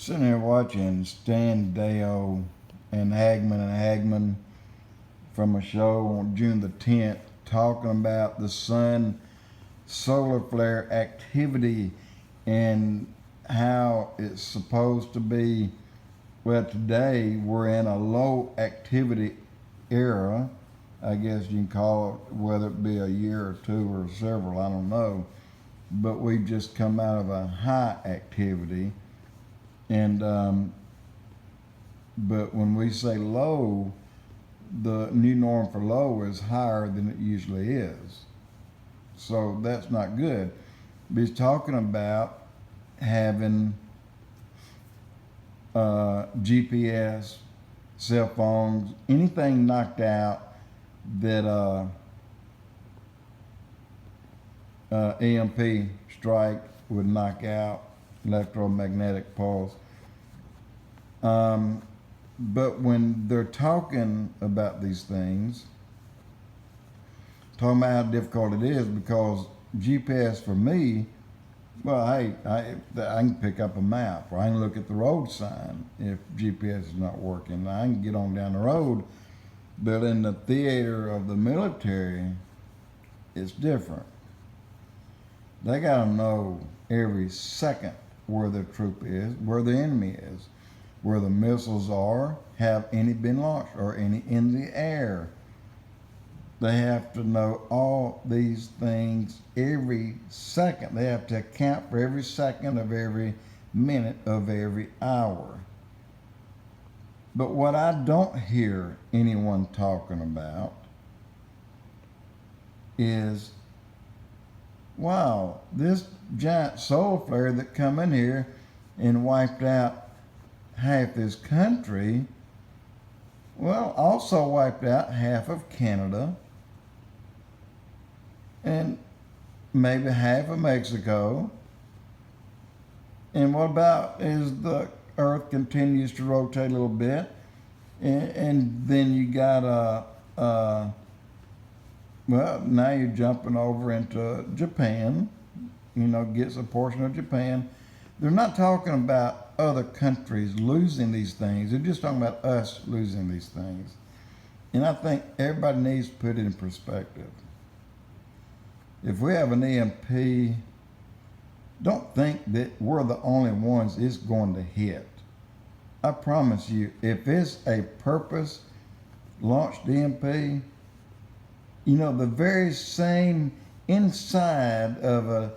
Sitting there watching Stan Dale and Hagman from a show on June the 10th talking about the sun solar flare activity and how it's supposed to be. Well, today we're in a low activity era, I guess you can call it, whether it be a year or two or several, I don't know. But we've just come out of a high activity. And but when we say low, the new norm for low is higher than it usually is. So that's not good. But he's talking about having GPS, cell phones, anything knocked out that EMP strike would knock out, electromagnetic pulse. But when they're talking about these things, talking about how difficult it is, because GPS for me, well, hey, I can pick up a map, or I can look at the road sign if GPS is not working. I can get on down the road, but in the theater of the military, it's different. They got to know every second where their troop is, where the enemy is, where the missiles are, have any been launched, or any in the air. They have to know all these things every second. They have to account for every second of every minute of every hour. But what I don't hear anyone talking about is, wow, this giant solar flare that come in here and wiped out half this country, well, also wiped out half of Canada and maybe half of Mexico. And what about is the earth continues to rotate a little bit, and then you got well, now you're jumping over into Japan, gets a portion of Japan. They're not talking about other countries losing these things. They're just talking about us losing these things. And I think everybody needs to put it in perspective. If we have an EMP, don't think that we're the only ones it's going to hit. I promise you, if it's a purpose launched EMP, the very same inside of a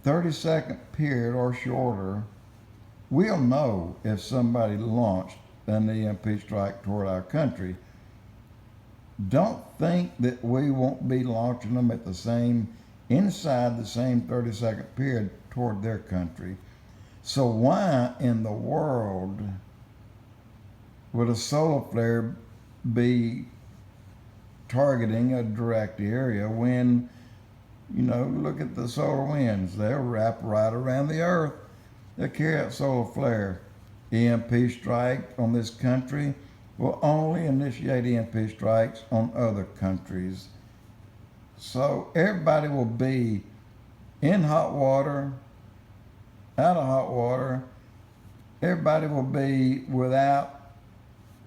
30-second period or shorter, we'll know if somebody launched an EMP strike toward our country. Don't think that we won't be launching them at the same, inside the same 30-second period toward their country. So why in the world would a solar flare be targeting a direct area when, look at the solar winds. They'll wrap right around the earth. They'll carry out solar flare. EMP strike on this country will only initiate EMP strikes on other countries. So everybody will be in hot water, out of hot water. Everybody will be without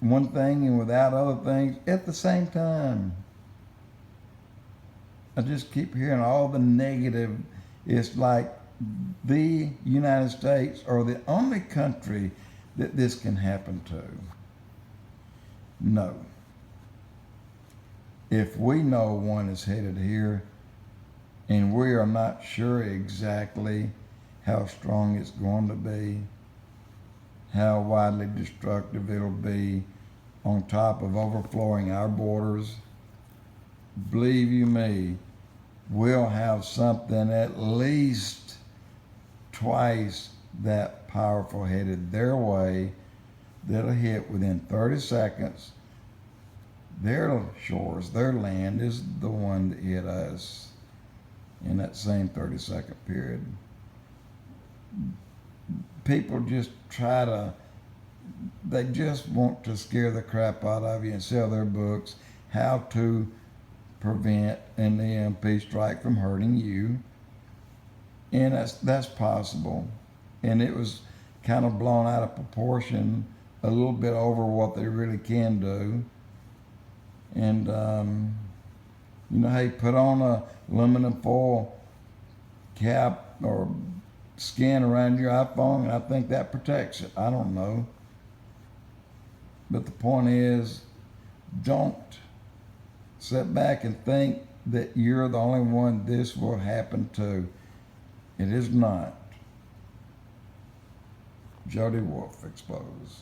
one thing and without other things at the same time. I just keep hearing all the negative. It's like the United States are the only country that this can happen to. No. If we know one is headed here and we are not sure exactly how strong it's going to be, how widely destructive it'll be, on top of overflowing our borders, believe you me, we'll have something at least twice that powerful headed their way that'll hit within 30 seconds. Their shores, their land is the one that hit us in that same 30-second period. People just they just want to scare the crap out of you and sell their books, how to prevent an EMP strike from hurting you. And that's possible. And it was kind of blown out of proportion, a little bit over what they really can do. And, hey, put on a aluminum foil cap or skin around your iPhone, and I think that protects it. I don't know. But the point is, don't sit back and think that you're the only one this will happen to. It is not. Jody Wolf, Expoz.